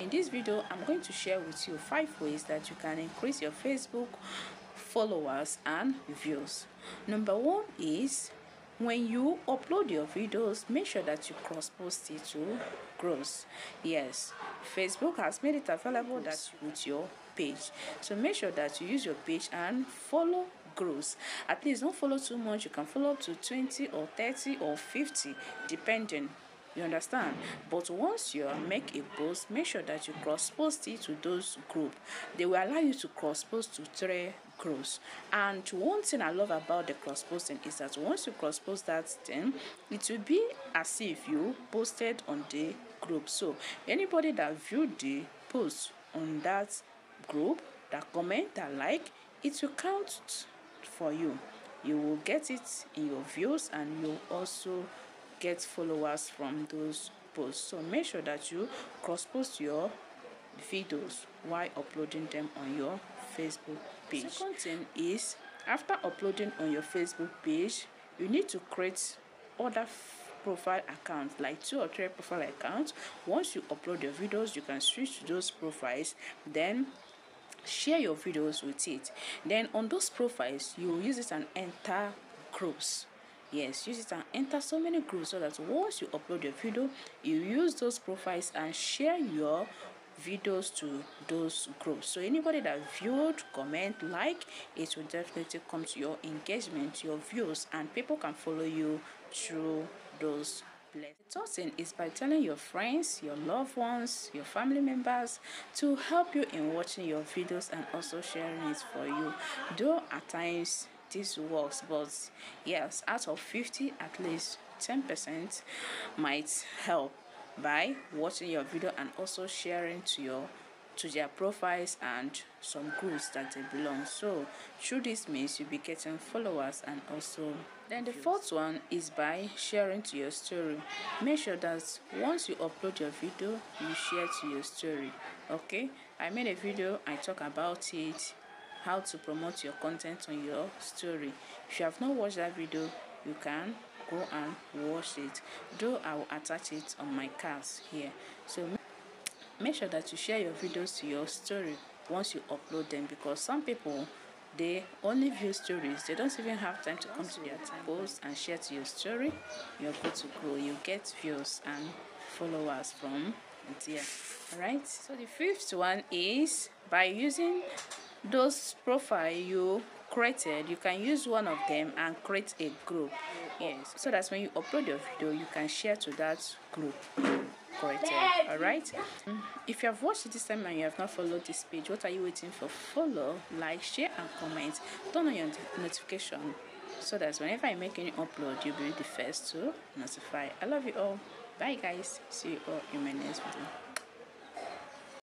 In this video, I'm going to share with you 5 ways that you can increase your Facebook followers and views. Number 1 is when you upload your videos, make sure that you cross-post it to groups. Yes, Facebook has made it available that you with your page. So make sure that you use your page and follow groups. At least don't follow too much. You can follow up to 20 or 30 or 50 depending. You understand? But once you make a post, make sure that you cross-post it to those groups. They will allow you to cross-post to 3 groups. And one thing I love about the cross-posting is that once you cross-post that thing, it will be as if you posted on the group. So anybody that viewed the post on that group, that comment, that like, it will count for you. You will get it in your views, and you'll also get followers from those posts. So make sure that you cross-post your videos while uploading them on your Facebook page. Second thing is, after uploading on your Facebook page, you need to create other profile accounts, like 2 or 3 profile accounts. Once you upload your videos, you can switch to those profiles, then share your videos with it. Then on those profiles, you will use it and enter groups. Yes, use it and enter so many groups so that once you upload your video, you use those profiles and share your videos to those groups. So anybody that viewed, comment, like, it will definitely come to your engagement, your views, and people can follow you through those. The third thing is by telling your friends, your loved ones, your family members to help you in watching your videos and also sharing it for you. Though at times this works, but yes, out of 50, at least 10% might help by watching your video and also sharing to their profiles and some groups that they belong. So through this means you'll be getting followers and also. Then the fourth one is by sharing to your story. Make sure that once you upload your video, you share to your story. Okay, I made a video, I talk about it, how to promote your content on your story. If you have not watched that video, you can go and watch it, though I will attach it on my cards here. So make sure that you share your videos to your story once you upload them, because some people, they only view stories. They don't even have time to come to their time post and share to your story. You're good to go. You get views and followers from there. Alright, so the fifth one is by using those profile you created. You can use one of them and create a group. Yes, so that's when you upload your video, you can share to that group created. Alright, if you have watched it this time and you have not followed this page, what are you waiting for? Follow, like, share and comment. Turn on your notification so that whenever I make any upload, you'll be the first to notify. I love you all. Bye guys, see you all in my next video.